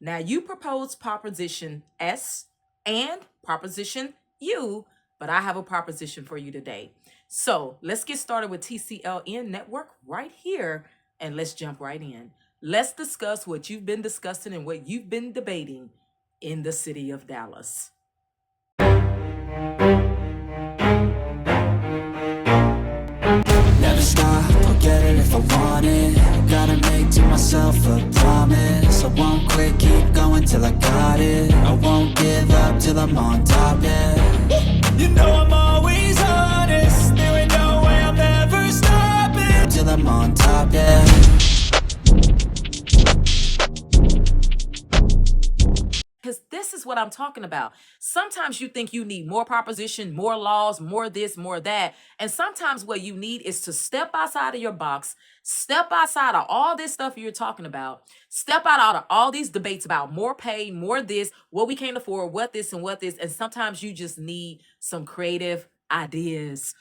Now, you proposed Proposition S and Proposition U, but I have a proposition for you today. So let's get started with TCLN Network right here, and let's jump right in. Let's discuss what you've been discussing and what you've been debating in the city of Dallas. Never stop, I'll get it if I want it. Gotta make to myself a promise. I won't quit, keep going till I got it. I won't give up till I'm on top, yeah. You know I'm always honest. There ain't no way I'm ever stopping till I'm on top, yeah. Because this is what I'm talking about. Sometimes you think you need more proposition, more laws, more this, more that. And sometimes what you need is to step outside of your box, step outside of all this stuff you're talking about, step out of all these debates about more pay, more this, what we can't afford, what this and what this. And sometimes you just need some creative ideas.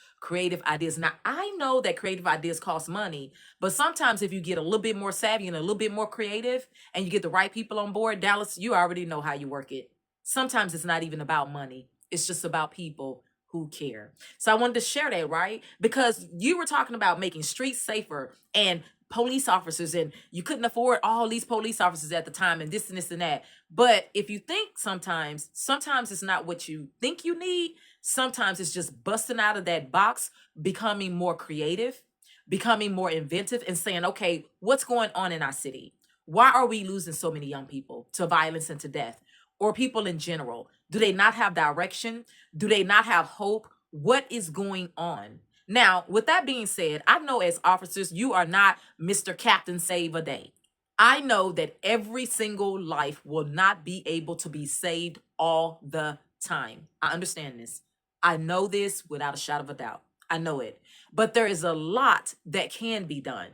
Now, I know that creative ideas cost money, but sometimes if you get a little bit more savvy and a little bit more creative and you get the right people on board, Dallas, you already know how you work it. Sometimes it's not even about money. It's just about people who care. So I wanted to share that, right? Because you were talking about making streets safer and police officers, and you couldn't afford all these police officers at the time and this and this and that. But if you think sometimes it's not what you think you need. Sometimes it's just busting out of that box, becoming more creative, becoming more inventive, and saying, okay, what's going on in our city? Why are we losing so many young people to violence and to death? Or people in general? Do they not have direction? Do they not have hope? What is going on? Now, with that being said, I know as officers, you are not Mr. Captain Save a Day. I know that every single life will not be able to be saved all the time. I understand this. I know this without a shadow of a doubt. I know it. But there is a lot that can be done,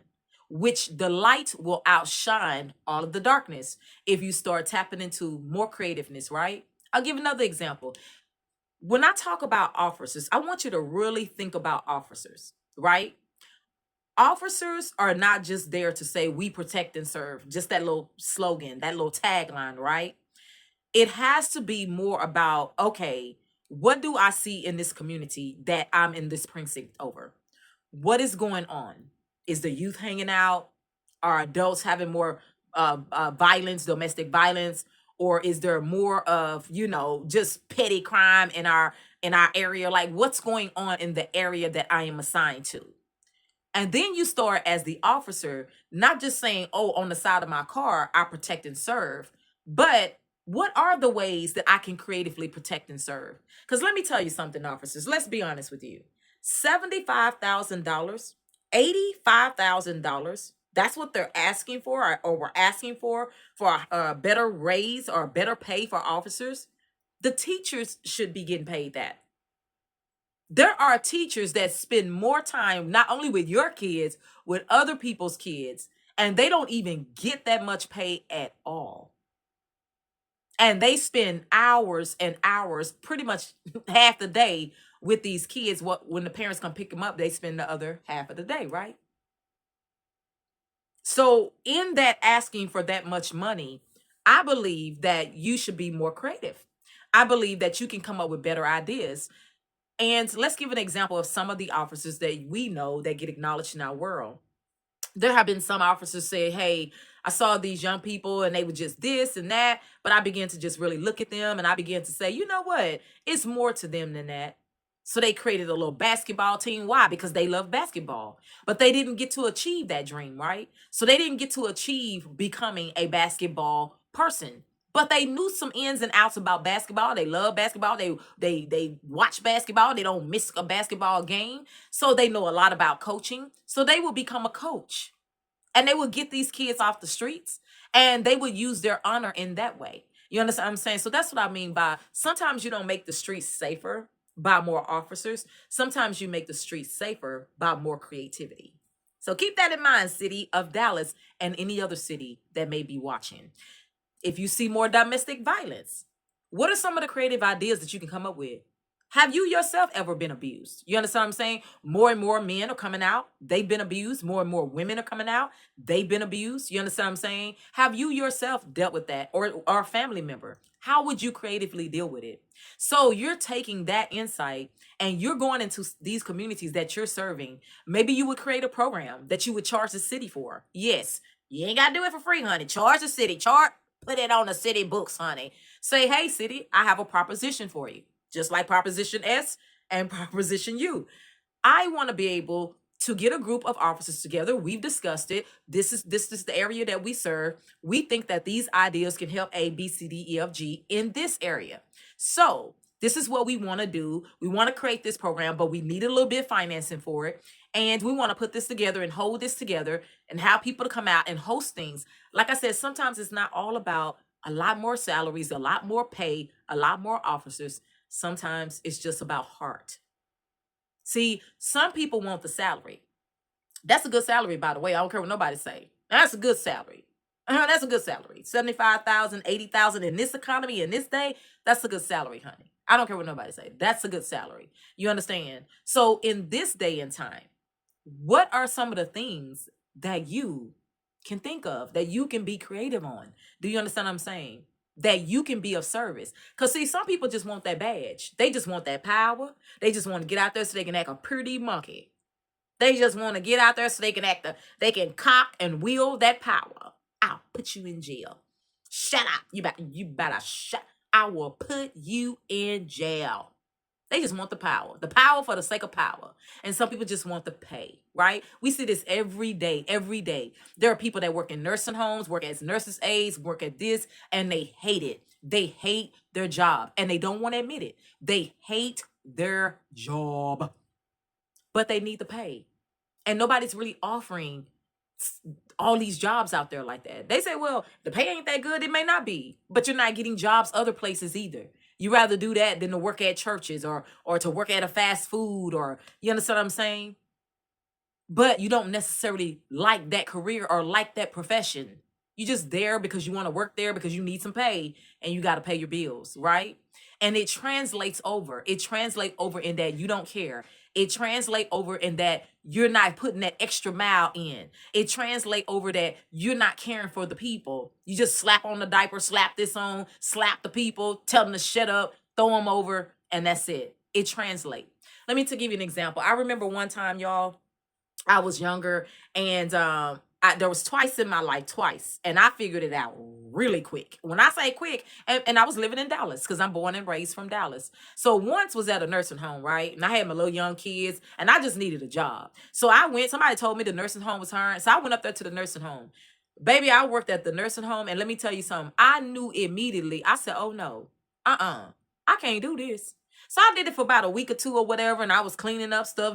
which the light will outshine all of the darkness if you start tapping into more creativeness, right? I'll give another example. When I talk about officers, I want you to really think about officers, right? Officers are not just there to say we protect and serve, just that little slogan, that little tagline, right? It has to be more about, okay, what do I see in this community that I'm in this precinct over? What is going on? Is the youth hanging out? Are adults having more violence, domestic violence? Or is there more of, just petty crime in our area? Like, what's going on in the area that I am assigned to? And then you start as the officer, not just saying, oh, on the side of my car, I protect and serve, but what are the ways that I can creatively protect and serve? Because let me tell you something, officers, let's be honest with you. $75,000, $85,000, that's what they're asking for, or we're asking for a better raise or better pay for officers. The teachers should be getting paid that. There are teachers that spend more time not only with your kids, with other people's kids, and they don't even get that much pay at all. And they spend hours and hours, pretty much half the day with these kids. When the parents come pick them up, they spend the other half of the day, right? So in that asking for that much money, I believe that you should be more creative. I believe that you can come up with better ideas. And let's give an example of some of the officers that we know that get acknowledged in our world. There have been some officers say, hey, I saw these young people and they were just this and that, but I began to just really look at them and I began to say, you know what? It's more to them than that. So they created a little basketball team. Why? Because they love basketball, but they didn't get to achieve that dream, right? So they didn't get to achieve becoming a basketball person. But they knew some ins and outs about basketball. They love basketball. They watch basketball. They don't miss a basketball game. So they know a lot about coaching. So they will become a coach. And they will get these kids off the streets. And they will use their honor in that way. You understand what I'm saying? So that's what I mean by sometimes you don't make the streets safer by more officers. Sometimes you make the streets safer by more creativity. So keep that in mind, city of Dallas and any other city that may be watching. If you see more domestic violence, what are some of the creative ideas that you can come up with? Have you yourself ever been abused? You understand what I'm saying? More and more men are coming out. They've been abused. More and more women are coming out. They've been abused. You understand what I'm saying? Have you yourself dealt with that, or a family member? How would you creatively deal with it? So you're taking that insight and you're going into these communities that you're serving. Maybe you would create a program that you would charge the city for. Yes, you ain't got to do it for free, honey. Charge the city. Put it on the city books, honey. Say, hey, city, I have a proposition for you. Just like Proposition S and Proposition U. I want to be able to get a group of officers together. We've discussed it. This is the area that we serve. We think that these ideas can help A, B, C, D, E, F, G in this area. So this is what we want to do. We want to create this program, but we need a little bit of financing for it. And we want to put this together and hold this together and have people to come out and host things. Like I said, sometimes it's not all about a lot more salaries, a lot more pay, a lot more officers. Sometimes it's just about heart. See, some people want the salary. That's a good salary, by the way. I don't care what nobody say. That's a good salary. That's a good salary. 75,000, 80,000 in this economy, in this day, that's a good salary, honey. I don't care what nobody say. That's a good salary. You understand? So in this day and time, what are some of the things that you can think of, that you can be creative on? Do you understand what I'm saying? That you can be of service. Because see, some people just want that badge. They just want that power. They just want to get out there so they can act a pretty monkey. They just want to get out there so they can cock and wield that power. I'll put you in jail. Shut up. You better shut. I will put you in jail. They just want the power for the sake of power. And some people just want the pay, right? We see this every day, every day. There are people that work in nursing homes, work as nurses' aides, work at this, and they hate it. They hate their job, and they don't want to admit it. They hate their job, but they need the pay. And nobody's really offering all these jobs out there like that. They say, well, the pay ain't that good. It may not be, but you're not getting jobs other places either. You rather do that than to work at churches or to work at a fast food, or you understand what I'm saying? But you don't necessarily like that career or like that profession. You're just there because you want to work there because you need some pay and you got to pay your bills, right? And it translates over. It translates over in that you don't care. It translates over in that you're not putting that extra mile in. It translates over that you're not caring for the people. You just slap on the diaper, slap this on, slap the people, tell them to shut up, throw them over, and that's it. It translates. Let me give you an example. I remember one time, y'all, I was younger, and there was twice in my life, and I figured it out really quick. When I say quick, and I was living in Dallas because I'm born and raised from Dallas. So once was at a nursing home, right? And I had my little young kids, and I just needed a job. So I went. Somebody told me the nursing home was hiring, so I went up there to the nursing home. Baby, I worked at the nursing home, and let me tell you something. I knew immediately. I said, "Oh no, I can't do this." So I did it for about a week or two or whatever, and I was cleaning up stuff,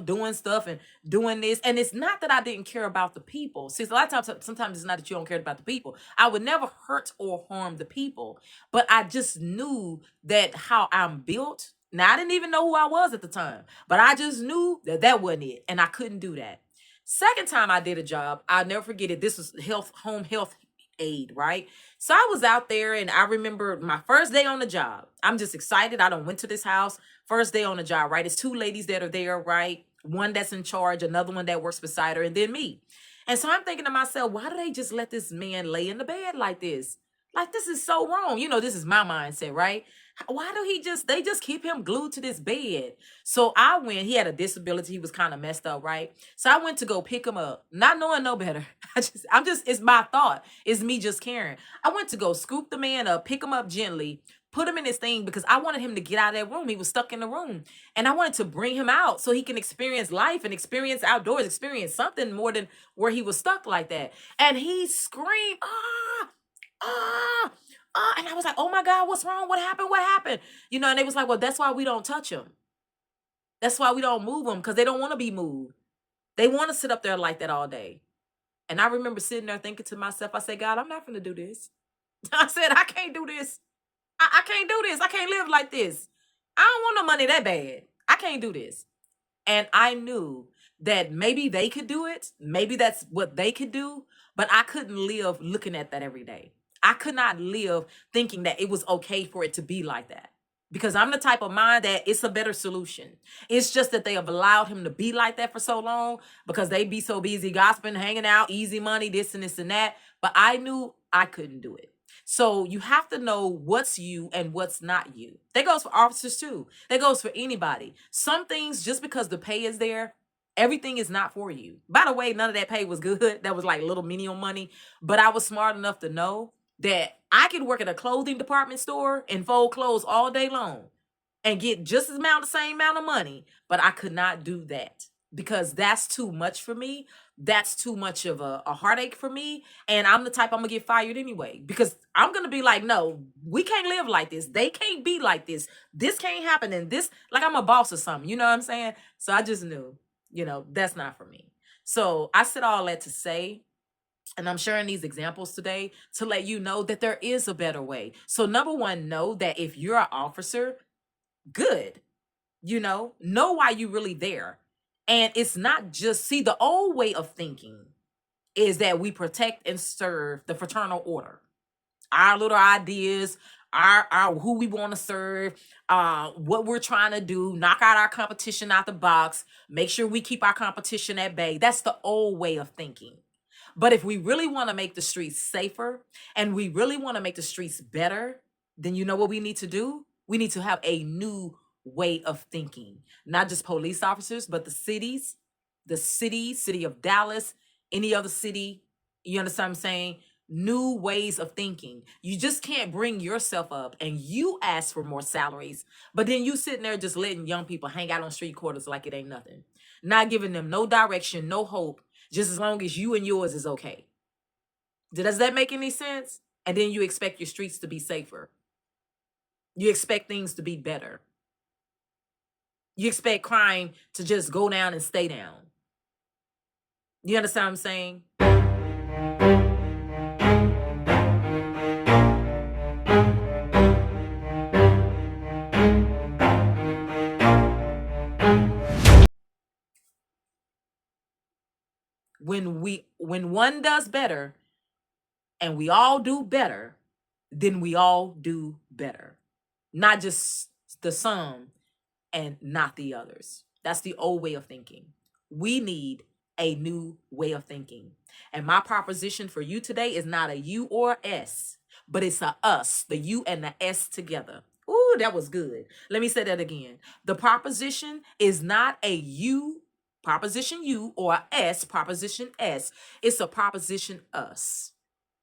and doing this. And it's not that I didn't care about the people. See, a lot of times, sometimes it's not that you don't care about the people. I would never hurt or harm the people, but I just knew that how I'm built. Now, I didn't even know who I was at the time, but I just knew that that wasn't it, and I couldn't do that. Second time I did a job, I'll never forget it. This was home health aid, right? So I was out there, and I remember my first day on the job. I'm just excited. I done went to this house. First day on the job, right? It's two ladies that are there, right? One that's in charge, another one that works beside her, and then me. And so I'm thinking to myself, why do they just let this man lay in the bed like this? Like, this is so wrong. You know, this is my mindset, right? Why do they just keep him glued to this bed? So I went, he had a disability. He was kind of messed up, right? So I went to go pick him up, not knowing no better. It's my thought. It's me just caring. I went to go scoop the man up, pick him up gently, put him in his thing because I wanted him to get out of that room. He was stuck in the room. And I wanted to bring him out so he can experience life and experience outdoors, experience something more than where he was stuck like that. And he screamed, and I was like, oh my God, what's wrong? What happened? What happened? You know, and they was like, well, that's why we don't touch him. That's why we don't move them, because they don't want to be moved. They want to sit up there like that all day. And I remember sitting there thinking to myself, I said, God, I'm not going to do this. I said, I can't do this. I can't do this. I can't live like this. I don't want no money that bad. I can't do this. And I knew that maybe they could do it. Maybe that's what they could do. But I couldn't live looking at that every day. I could not live thinking that it was okay for it to be like that. because I'm the type of mind that it's a better solution. It's just that they have allowed him to be like that for so long because they be so busy gossiping, hanging out, easy money, this and this and that. But I knew I couldn't do it. So you have to know what's you and what's not you. That goes for officers too. That goes for anybody. Some things, just because the pay is there, everything is not for you. By the way, none of that pay was good. That was like little menial money. But I was smart enough to know that I could work at a clothing department store and fold clothes all day long and get just as the same amount of money, but I could not do that because that's too much for me. That's too much of a heartache for me. And I'm the type, I'm gonna get fired anyway because I'm gonna be like, no, we can't live like this. They can't be like this. This can't happen. And this, like I'm a boss or something. You know what I'm saying? So I just knew, that's not for me. So I said all that to say, and I'm sharing these examples today to let you know that there is a better way. So number one, know that if you're an officer, good, know why you're really there. And it's not just, see, the old way of thinking is that we protect and serve the fraternal order, our little ideas, our who we want to serve, what we're trying to do, knock out our competition out the box, make sure we keep our competition at bay. That's the old way of thinking. But if we really want to make the streets safer and we really want to make the streets better, then you know what we need to do? We need to have a new way of thinking. Not just police officers, but the city of Dallas, any other city. You understand what I'm saying? New ways of thinking. You just can't bring yourself up and you ask for more salaries, but then you sitting there just letting young people hang out on street corners like it ain't nothing. Not giving them no direction, no hope, just as long as you and yours is okay. Does that make any sense? And then you expect your streets to be safer. You expect things to be better. You expect crime to just go down and stay down. You understand what I'm saying? When one does better and we all do better, then we all do better. Not just the sum and not the others. That's the old way of thinking. We need a new way of thinking. And my proposition for you today is not a you or S, but it's a us, the you and the S together. Ooh, that was good. Let me say that again. The proposition is not a you, proposition you, or a S, proposition S. It's a proposition us.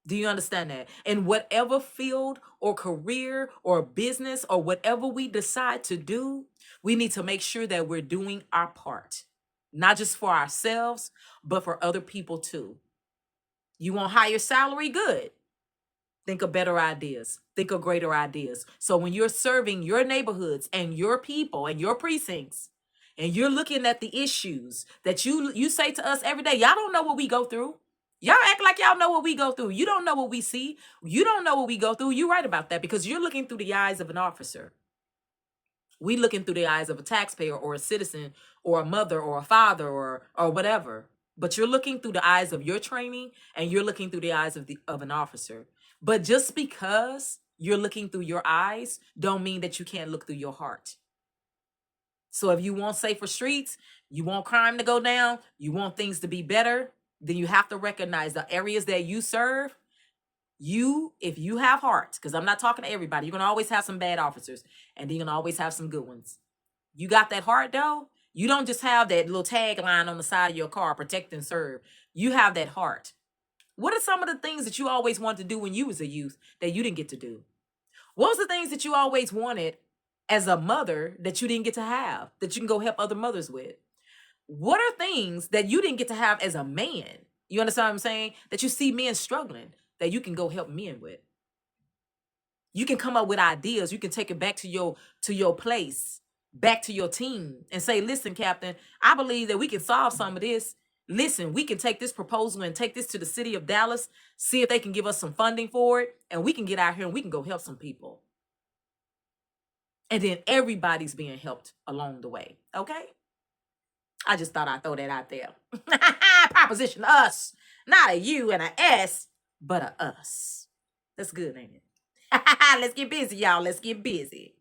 Do you understand that? In whatever field or career or business or whatever we decide to do, we need to make sure that we're doing our part, not just for ourselves, but for other people too. You want higher salary? Good. Think of better ideas. Think of greater ideas. So when you're serving your neighborhoods and your people and your precincts, and you're looking at the issues that you say to us every day, y'all don't know what we go through. Y'all act like y'all know what we go through. You don't know what we see. You don't know what we go through. You're right about that because you're looking through the eyes of an officer. We looking through the eyes of a taxpayer or a citizen or a mother or a father or whatever. But you're looking through the eyes of your training and you're looking through the eyes of an officer. But just because you're looking through your eyes don't mean that you can't look through your heart. So if you want safer streets, you want crime to go down, you want things to be better, then you have to recognize the areas that you serve. If you have heart, because I'm not talking to everybody, you're going to always have some bad officers and then you're going to always have some good ones. You got that heart though? You don't just have that little tagline on the side of your car, protect and serve. You have that heart. What are some of the things that you always wanted to do when you was a youth that you didn't get to do? What was the things that you always wanted as a mother that you didn't get to have, that you can go help other mothers with? What are things that you didn't get to have as a man? You understand what I'm saying? That you see men struggling, that you can go help men with. You can come up with ideas. You can take it back to your place, back to your team and say, listen, Captain, I believe that we can solve some of this. Listen, we can take this proposal and take this to the city of Dallas, see if they can give us some funding for it, and we can get out here and we can go help some people. And then everybody's being helped along the way, okay? I just thought I'd throw that out there. Proposition us, not a you and a S, but a us. That's good, ain't it? Let's get busy, y'all. Let's get busy.